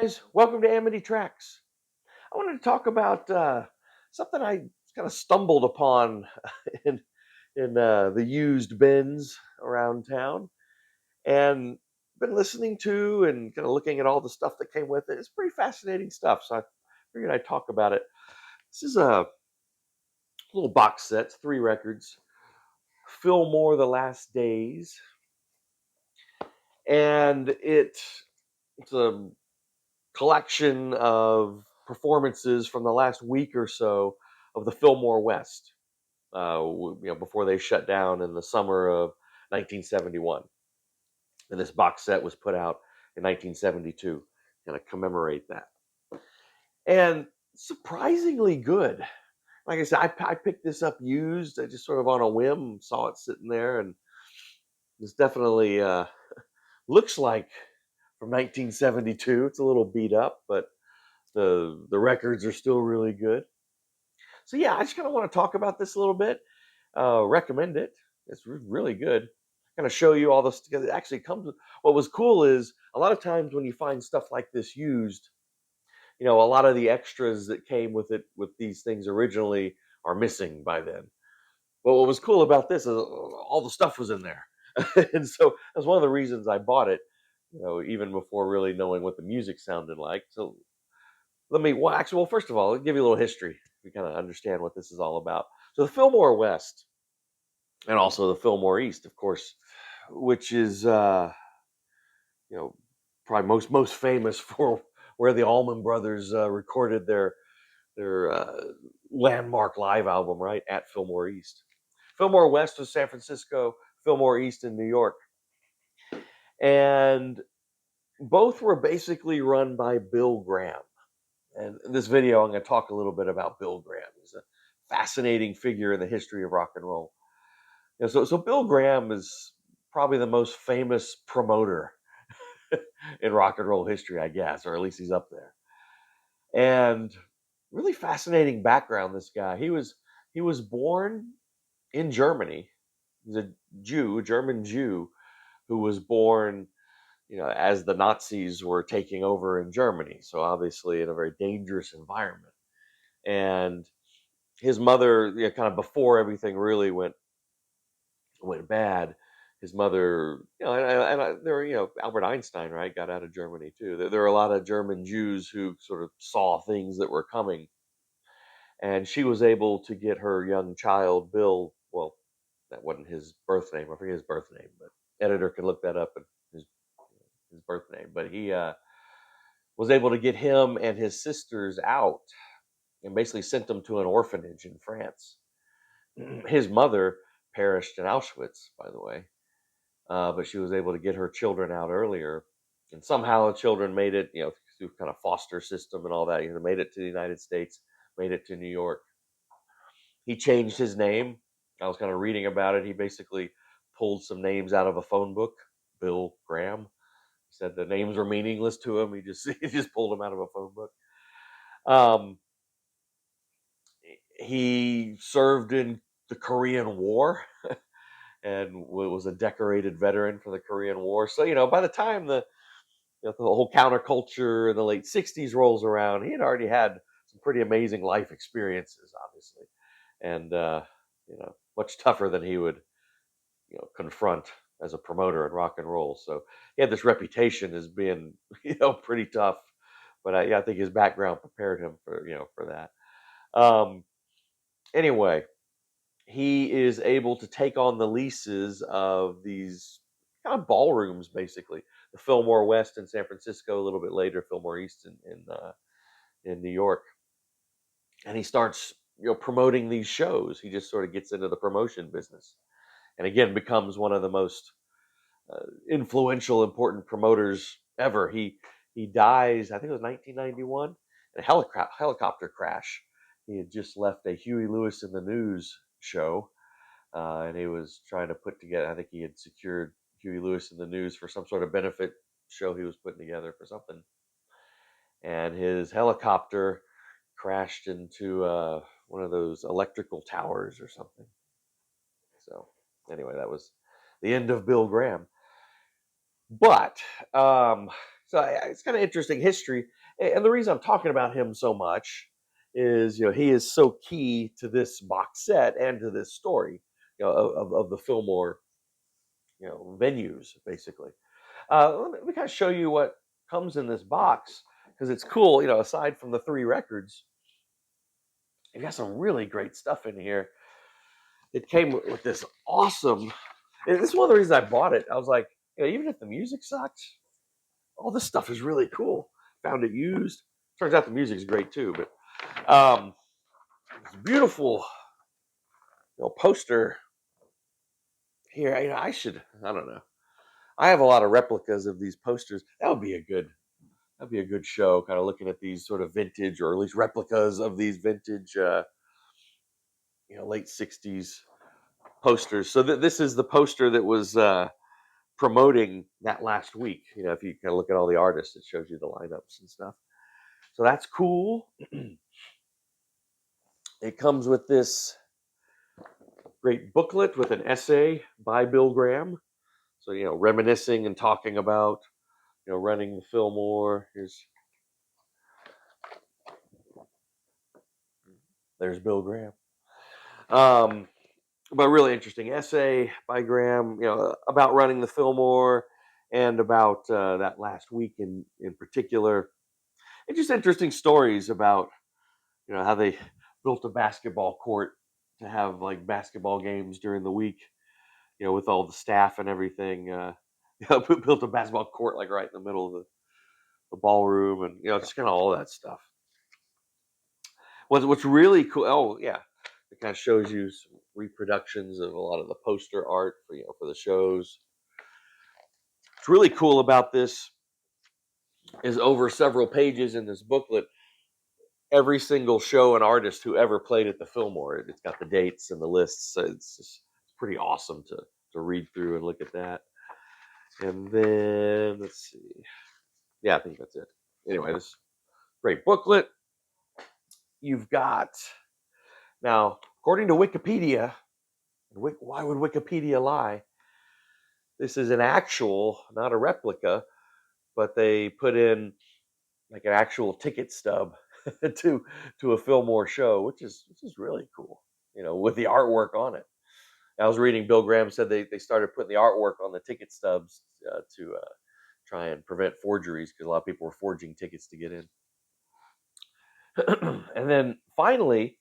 guys, welcome to Amity Tracks. I wanted to talk about something I kind of stumbled upon in the used bins around town, and been listening to and kind of looking at all the stuff that came with it. It's pretty fascinating stuff, so I figured I'd talk about it. This is a little box set, 3 records. Fillmore, The Last Days, and it's a collection of performances from the last week or so of the Fillmore West, before they shut down in the summer of 1971. And this box set was put out in 1972, kind of commemorate that. And surprisingly good. Like I said, I picked this up used. I just sort of on a whim saw it sitting there, and it's definitely looks like from 1972. It's a little beat up, but the records are still really good. So yeah, I just kind of want to talk about this a little bit. Recommend it. It's really good. Kind of show you all this because it actually comes with. What was cool is a lot of times when you find stuff like this used, a lot of the extras that came with it with these things originally are missing by then. But what was cool about this is all the stuff was in there, and so that's one of the reasons I bought it. Even before really knowing what the music sounded like. So well, first of all, I'll give you a little history. You kind of understand what this is all about. So the Fillmore West and also the Fillmore East, of course, which is, you know, probably most famous for where the Allman Brothers recorded their landmark live album, right at Fillmore East. Fillmore West was San Francisco, Fillmore East in New York, and both were basically run by Bill Graham. And in this video, I'm going to talk a little bit about Bill Graham. He's a fascinating figure in the history of rock and roll. So Bill Graham is probably the most famous promoter in rock and roll history, I guess, or at least he's up there. And really fascinating background. This guy, he was born in Germany. He's a Jew, a German Jew, who was born as the Nazis were taking over in Germany. So obviously in a very dangerous environment. And his mother, kind of before everything really went bad, his mother, there were, Albert Einstein, right, got out of Germany too. There were a lot of German Jews who sort of saw things that were coming, and she was able to get her young child, Bill. Well, that wasn't his birth name. I forget his birth name, but editor can look that up and his birth name. But he was able to get him and his sisters out and basically sent them to an orphanage in France. His mother perished in Auschwitz, by the way, but she was able to get her children out earlier, and somehow the children made it, through kind of foster system and all that. Made it to the United States, made it to New York. He changed his name. I was kind of reading about it. He basically pulled some names out of a phone book. Bill Graham. He said the names were meaningless to him. He just he just pulled them out of a phone book. Um, he served in the Korean War and was a decorated veteran for the Korean War. So, by the time the whole counterculture in the late 60s rolls around, he had already had some pretty amazing life experiences, obviously. And, much tougher than he would, confront as a promoter in rock and roll. So he had this reputation as being, pretty tough. But I think his background prepared him for that. Anyway, he is able to take on the leases of these kind of ballrooms, basically. The Fillmore West in San Francisco, a little bit later, Fillmore East in New York, and he starts promoting these shows. He just sort of gets into the promotion business, and again becomes one of the most influential, important promoters ever. He dies, I think it was 1991, in a helicopter crash. He had just left a Huey Lewis in the News show, and he was trying to put together. I think he had secured Huey Lewis in the News for some sort of benefit show he was putting together for something, and his helicopter crashed into one of those electrical towers or something. So anyway, that was the end of Bill Graham. But So it's kind of interesting history. And the reason I'm talking about him so much is, he is so key to this box set and to this story, of the Fillmore, venues, basically. Let me kind of show you what comes in this box, because it's cool. Aside from the three records, you got some really great stuff in here. It came with this awesome. And this is one of the reasons I bought it. I was like, even if the music sucks, all this stuff is really cool. Found it used. Turns out the music's great too. But it's beautiful, poster here. I don't know. I have a lot of replicas of these posters. That'd be a good show. Kind of looking at these sort of vintage, or at least replicas of these vintage, late '60s posters. So this is the poster that was promoting that last week. If you kind of look at all the artists, it shows you the lineups and stuff. So that's cool. It comes with this great booklet with an essay by Bill Graham. So, reminiscing and talking about, running the Fillmore. There's Bill Graham. But really interesting essay by Graham, about running the Fillmore and about that last week in particular. And just interesting stories about, how they built a basketball court to have like basketball games during the week, with all the staff and everything. Built a basketball court like right in the middle of the ballroom, and just kind of all that stuff. What's really cool? Oh yeah, it kind of shows you some reproductions of a lot of the poster art for the shows. What's really cool about this is over several pages in this booklet, every single show and artist who ever played at the Fillmore. It's got the dates and the lists. So it's pretty awesome to read through and look at that. And then let's see. Yeah, I think that's it. Anyway, this great booklet. You've got now, according to Wikipedia, why would Wikipedia lie? This is an actual, not a replica, but they put in like an actual ticket stub to a Fillmore show, which is really cool. With the artwork on it. I was reading Bill Graham said they started putting the artwork on the ticket stubs to try and prevent forgeries, because a lot of people were forging tickets to get in. And then finally,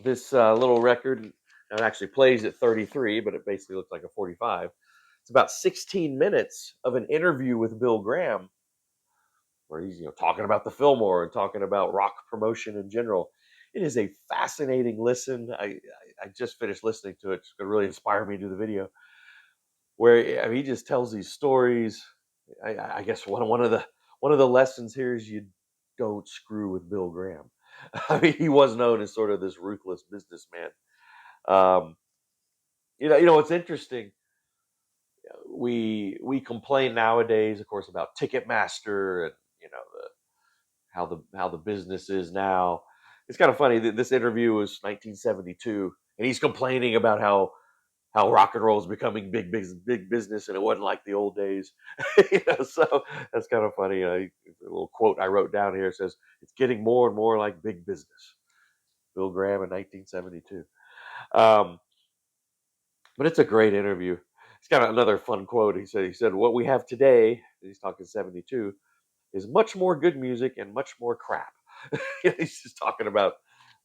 this little record, it actually plays at 33, but it basically looks like a 45. It's about 16 minutes of an interview with Bill Graham, where he's talking about the Fillmore and talking about rock promotion in general. It is a fascinating listen. I just finished listening to it. It's going to really inspire me to do the video, where he just tells these stories. I guess one of the lessons here is you don't screw with Bill Graham. I mean, he was known as sort of this ruthless businessman. Um, it's interesting. We complain nowadays, of course, about Ticketmaster and how the business is now. It's kind of funny that this interview was 1972, and he's complaining about how rock and roll is becoming big business, and it wasn't like the old days. So that's kind of funny. A little quote I wrote down here says, "It's getting more and more like big business." Bill Graham in 1972. Um, but it's a great interview. It's got another fun quote. He said, "What we have today," he's talking 72, "is much more good music and much more crap." He's just talking about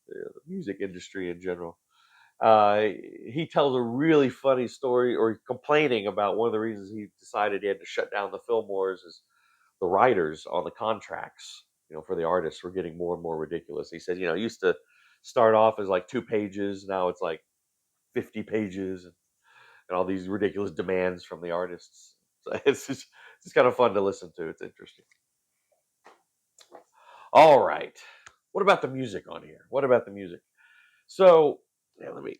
the music industry in general. He tells a really funny story, or complaining about one of the reasons he decided he had to shut down the Fillmores is the writers on the contracts, for the artists were getting more and more ridiculous. He said, it used to start off as like 2 pages. Now it's like 50 pages, and all these ridiculous demands from the artists. So it's kind of fun to listen to. It's interesting. All right. What about the music on here? What about the music? So, let me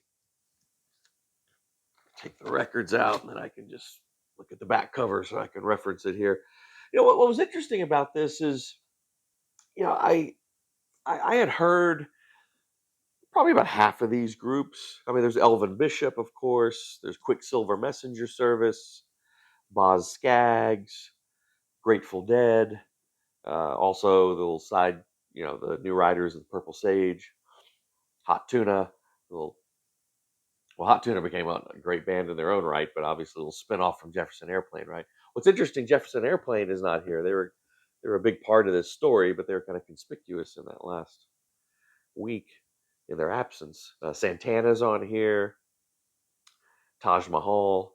take the records out, and then I can just look at the back cover so I can reference it here. What was interesting about this is, I had heard probably about half of these groups. I mean, there's Elvin Bishop, of course. There's Quicksilver Messenger Service, Boz Scaggs, Grateful Dead, also the little side, the New Riders of the Purple Sage, Hot Tuna, little well, Hot Tuna became a great band in their own right, but obviously a little spin-off from Jefferson Airplane, right? What's interesting, Jefferson Airplane is not here. They were a big part of this story, but they were kind of conspicuous in that last week in their absence. Santana's on here, Taj Mahal.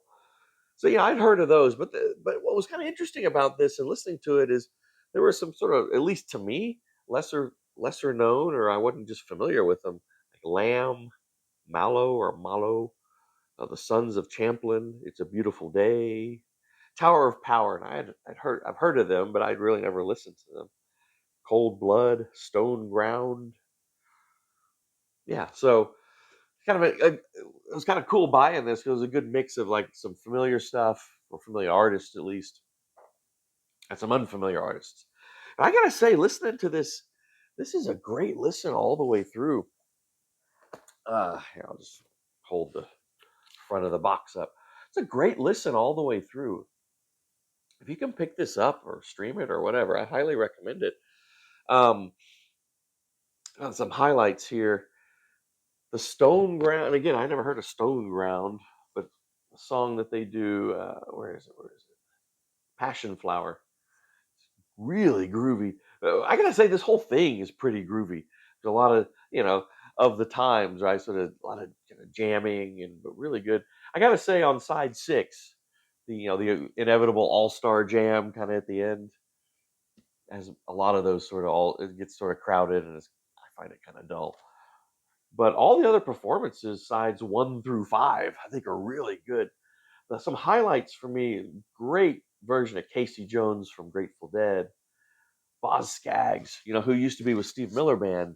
So yeah, I'd heard of those, but what was kind of interesting about this and listening to it is there were some sort of, at least to me, lesser known, or I wasn't just familiar with them, like Lamb, Mallow, the Sons of Champlin, It's a Beautiful Day, Tower of Power, and I've heard of them, but I'd really never listened to them. Cold Blood, Stone Ground, yeah. So kind of it was kind of cool buying this because it was a good mix of like some familiar stuff or familiar artists at least, and some unfamiliar artists. And I gotta say, listening to this is a great listen all the way through. Here, I'll just hold the front of the box up. It's a great listen all the way through. If you can pick this up or stream it or whatever, I highly recommend it. Um, some highlights here. The Stone Ground. Again, I never heard of Stone Ground, but a song that they do. Where is it? Where is it? Passion Flower. Really groovy. I gotta say, this whole thing is pretty groovy. There's a lot of of the times, right? Sort of a lot of kind of jamming and but really good. I gotta say, on side 6, the inevitable all star jam kind of at the end has a lot of those sort of all. It gets sort of crowded and I find it kind of dull. But all the other performances, sides 1 through 5, I think are really good. Some highlights for me: great version of Casey Jones from Grateful Dead. Boz Scaggs, who used to be with Steve Miller Band,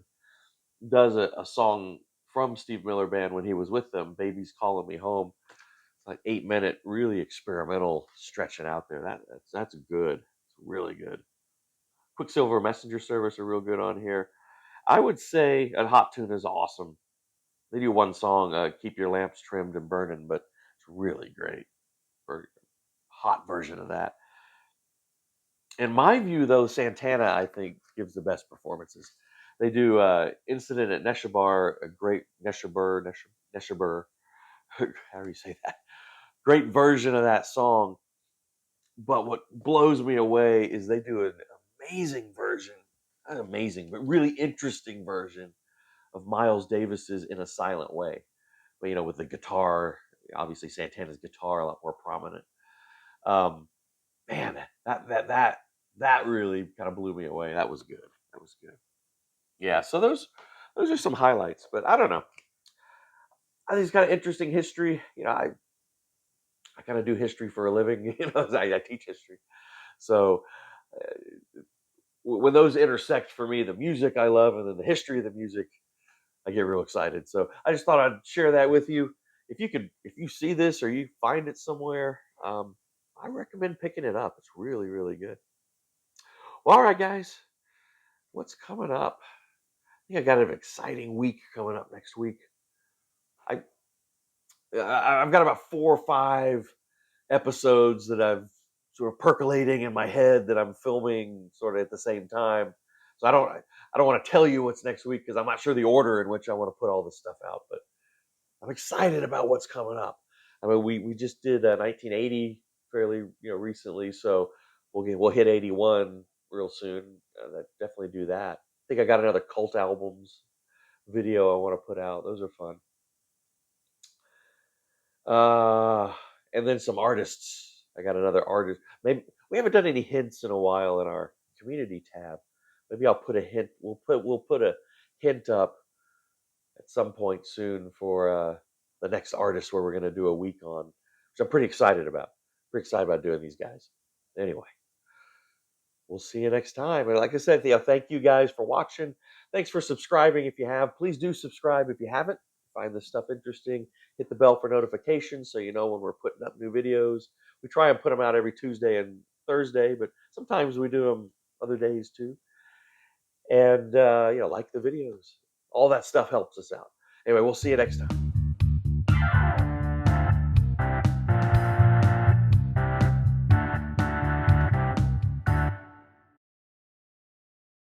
does a song from Steve Miller Band when he was with them, Baby's Calling Me Home. It's like 8-minute, really experimental, stretching out there. That's good. It's really good. Quicksilver Messenger Service are real good on here. I would say a Hot Tune is awesome. They do one song, Keep Your Lamps Trimmed and Burning, but it's really great. Hot version of that. In my view, though, Santana, I think, gives the best performances. They do Incident at Neshabar, a great Neshabar, how do you say that? Great version of that song. But what blows me away is they do an amazing version, not amazing, but really interesting version of Miles Davis's In a Silent Way. But, with the guitar, obviously Santana's guitar a lot more prominent. Um, Man, that really kind of blew me away. That was good. That was good. Yeah, so those are some highlights, but I don't know. I think it's kind of interesting history. I kind of do history for a living. I teach history. So uh, when those intersect for me, the music I love and then the history of the music, I get real excited. So I just thought I'd share that with you. If you see this or you find it somewhere, I recommend picking it up. It's really, really good. Well, all right, guys, what's coming up? I think I got an exciting week coming up next week. I I've got about 4 or 5 episodes that I've sort of percolating in my head that I'm filming sort of at the same time. So I don't want to tell you what's next week because I'm not sure the order in which I want to put all this stuff out. But I'm excited about what's coming up. I mean, we just did 1980 fairly recently, so we'll hit 81 real soon. Definitely do that. I think I got another cult albums video I want to put out. Those are fun. Uh, and then some artists. I got another artist. Maybe we haven't done any hints in a while in our community tab. Maybe I'll put a hint. We'll put a hint up at some point soon for the next artist where we're going to do a week on, which I'm pretty excited about. Pretty excited about doing these guys. Anyway, we'll see you next time. And like I said, thank you guys for watching. Thanks for subscribing if you have. Please do subscribe if you haven't. Find this stuff interesting. Hit the bell for notifications so you know when we're putting up new videos. We try and put them out every Tuesday and Thursday, but sometimes we do them other days too. And like the videos. All that stuff helps us out. Anyway, we'll see you next time.